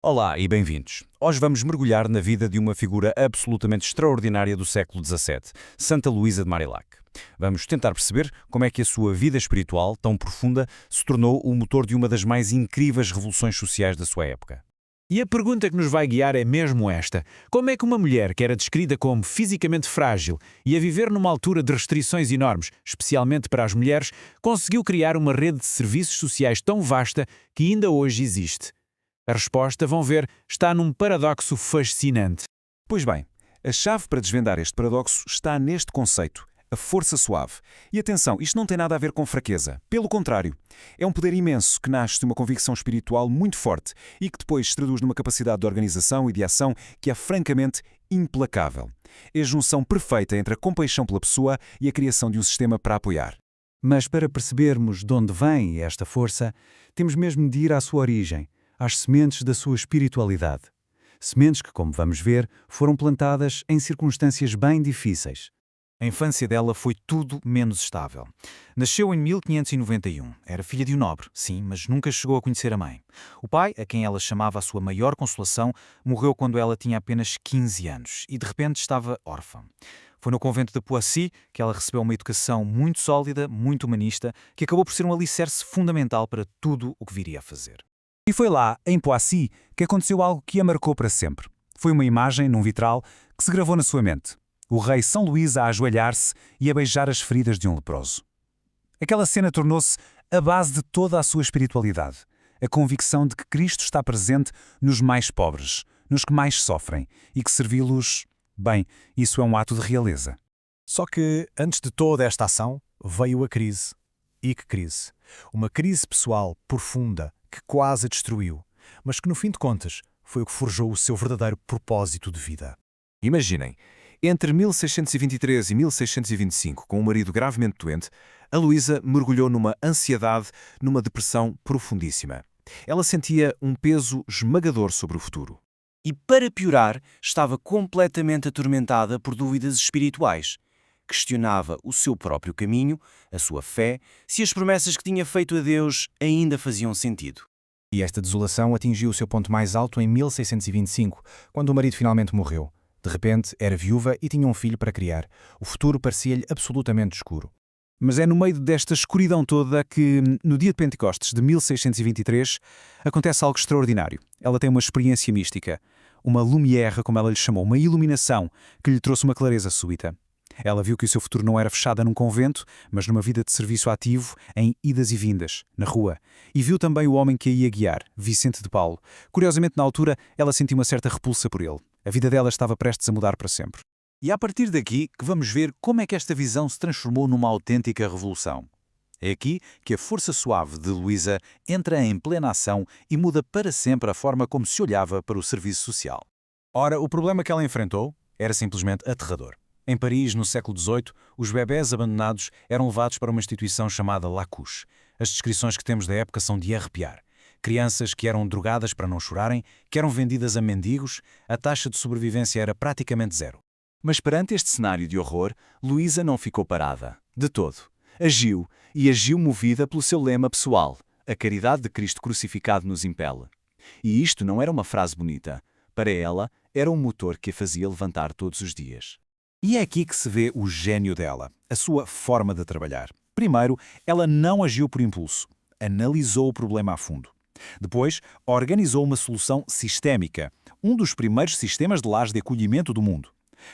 Olá e bem-vindos. Hoje vamos mergulhar na vida de uma figura absolutamente extraordinária do século XVII, Santa Luísa de Marillac. Vamos tentar perceber como é que a sua vida espiritual, tão profunda, se tornou o motor de uma das mais incríveis revoluções sociais da sua época. E a pergunta que nos vai guiar é mesmo esta: como é que uma mulher que era descrita como fisicamente frágil e a viver numa altura de restrições enormes, especialmente para as mulheres, conseguiu criar uma rede de serviços sociais tão vasta que ainda hoje existe? A resposta, vão ver, está num paradoxo fascinante. Pois bem, a chave para desvendar este paradoxo está neste conceito, a força suave. E atenção, isto não tem nada a ver com fraqueza. Pelo contrário, é um poder imenso que nasce de uma convicção espiritual muito forte e que depois se traduz numa capacidade de organização e de ação que é francamente implacável. É a junção perfeita entre a compaixão pela pessoa e a criação de um sistema para apoiar. Mas para percebermos de onde vem esta força, temos mesmo de ir à sua origem, às sementes da sua espiritualidade. Sementes que, como vamos ver, foram plantadas em circunstâncias bem difíceis. A infância dela foi tudo menos estável. Nasceu em 1591. Era filha de um nobre, sim, mas nunca chegou a conhecer a mãe. O pai, a quem ela chamava a sua maior consolação, morreu quando ela tinha apenas 15 anos e de repente estava órfã. Foi no convento de Poissy que ela recebeu uma educação muito sólida, muito humanista, que acabou por ser um alicerce fundamental para tudo o que viria a fazer. E foi lá, em Poissy, que aconteceu algo que a marcou para sempre. Foi uma imagem, num vitral, que se gravou na sua mente. O rei São Luís a ajoelhar-se e a beijar as feridas de um leproso. Aquela cena tornou-se a base de toda a sua espiritualidade. A convicção de que Cristo está presente nos mais pobres, nos que mais sofrem, e que servi-los, bem, isso é um ato de realeza. Só que, antes de toda esta ação, veio a crise. E que crise? Uma crise pessoal profunda, que quase a destruiu, mas que no fim de contas foi o que forjou o seu verdadeiro propósito de vida. Imaginem, entre 1623 e 1625, com o marido gravemente doente, a Luísa mergulhou numa ansiedade, numa depressão profundíssima. Ela sentia um peso esmagador sobre o futuro. E, para piorar, estava completamente atormentada por dúvidas espirituais. Questionava o seu próprio caminho, a sua fé, se as promessas que tinha feito a Deus ainda faziam sentido. E esta desolação atingiu o seu ponto mais alto em 1625, quando o marido finalmente morreu. De repente, era viúva e tinha um filho para criar. O futuro parecia-lhe absolutamente escuro. Mas é no meio desta escuridão toda que, no dia de Pentecostes de 1623, acontece algo extraordinário. Ela tem uma experiência mística, uma lumière, como ela lhe chamou, uma iluminação que lhe trouxe uma clareza súbita. Ela viu que o seu futuro não era fechada num convento, mas numa vida de serviço ativo, em idas e vindas, na rua. E viu também o homem que a ia guiar, Vicente de Paulo. Curiosamente, na altura, ela sentiu uma certa repulsa por ele. A vida dela estava prestes a mudar para sempre. E é a partir daqui que vamos ver como é que esta visão se transformou numa autêntica revolução. É aqui que a força suave de Luísa entra em plena ação e muda para sempre a forma como se olhava para o serviço social. Ora, o problema que ela enfrentou era simplesmente aterrador. Em Paris, no século XVIII, os bebés abandonados eram levados para uma instituição chamada La Couche. As descrições que temos da época são de arrepiar. Crianças que eram drogadas para não chorarem, que eram vendidas a mendigos, a taxa de sobrevivência era praticamente zero. Mas perante este cenário de horror, Luísa não ficou parada, de todo. Agiu, e agiu movida pelo seu lema pessoal: a caridade de Cristo crucificado nos impele. E isto não era uma frase bonita. Para ela, era um motor que a fazia levantar todos os dias. E é aqui que se vê o gênio dela, a sua forma de trabalhar. Primeiro, ela não agiu por impulso. Analisou o problema a fundo. Depois, organizou uma solução sistémica, um dos primeiros sistemas de lares de acolhimento do mundo.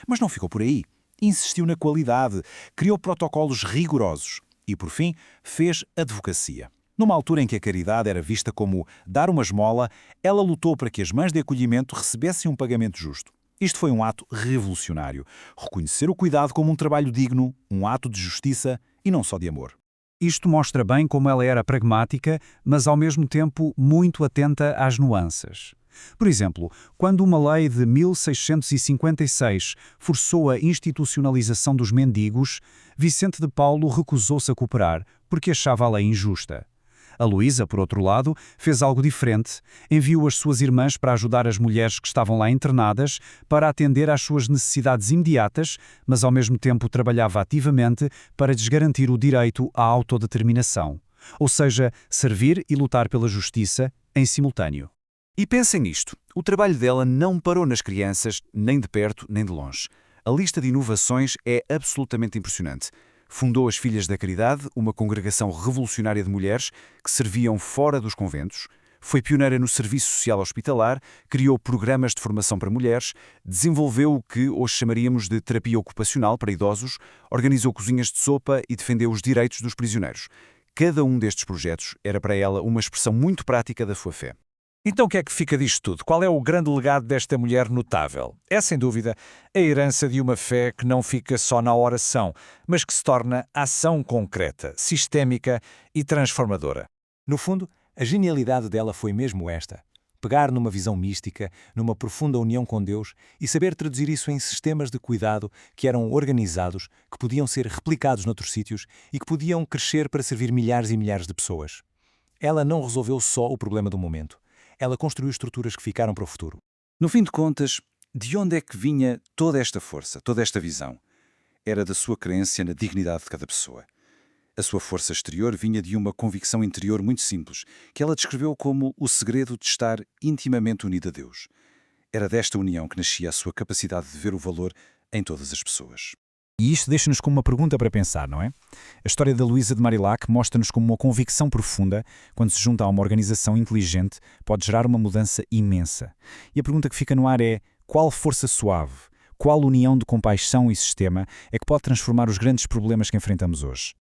Mas não ficou por aí. Insistiu na qualidade, criou protocolos rigorosos e, por fim, fez advocacia. Numa altura em que a caridade era vista como dar uma esmola, ela lutou para que as mães de acolhimento recebessem um pagamento justo. Isto foi um ato revolucionário. Reconhecer o cuidado como um trabalho digno, um ato de justiça e não só de amor. Isto mostra bem como ela era pragmática, mas ao mesmo tempo muito atenta às nuances. Por exemplo, quando uma lei de 1656 forçou a institucionalização dos mendigos, Vicente de Paulo recusou-se a cooperar porque achava a lei injusta. A Luísa, por outro lado, fez algo diferente. Enviou as suas irmãs para ajudar as mulheres que estavam lá internadas, para atender às suas necessidades imediatas, mas ao mesmo tempo trabalhava ativamente para lhes garantir o direito à autodeterminação. Ou seja, servir e lutar pela justiça em simultâneo. E pensem nisto, o trabalho dela não parou nas crianças, nem de perto, nem de longe. A lista de inovações é absolutamente impressionante. Fundou as Filhas da Caridade, uma congregação revolucionária de mulheres que serviam fora dos conventos. Foi pioneira no serviço social hospitalar, criou programas de formação para mulheres, desenvolveu o que hoje chamaríamos de terapia ocupacional para idosos, organizou cozinhas de sopa e defendeu os direitos dos prisioneiros. Cada um destes projetos era para ela uma expressão muito prática da sua fé. Então o que é que fica disto tudo? Qual é o grande legado desta mulher notável? É, sem dúvida, a herança de uma fé que não fica só na oração, mas que se torna ação concreta, sistémica e transformadora. No fundo, a genialidade dela foi mesmo esta: pegar numa visão mística, numa profunda união com Deus e saber traduzir isso em sistemas de cuidado que eram organizados, que podiam ser replicados noutros sítios e que podiam crescer para servir milhares e milhares de pessoas. Ela não resolveu só o problema do momento. Ela construiu estruturas que ficaram para o futuro. No fim de contas, de onde é que vinha toda esta força, toda esta visão? Era da sua crença na dignidade de cada pessoa. A sua força exterior vinha de uma convicção interior muito simples, que ela descreveu como o segredo de estar intimamente unida a Deus. Era desta união que nascia a sua capacidade de ver o valor em todas as pessoas. E isto deixa-nos com uma pergunta para pensar, não é? A história da Luísa de Marillac mostra-nos como uma convicção profunda, quando se junta a uma organização inteligente, pode gerar uma mudança imensa. E a pergunta que fica no ar é: qual força suave, qual união de compaixão e sistema é que pode transformar os grandes problemas que enfrentamos hoje?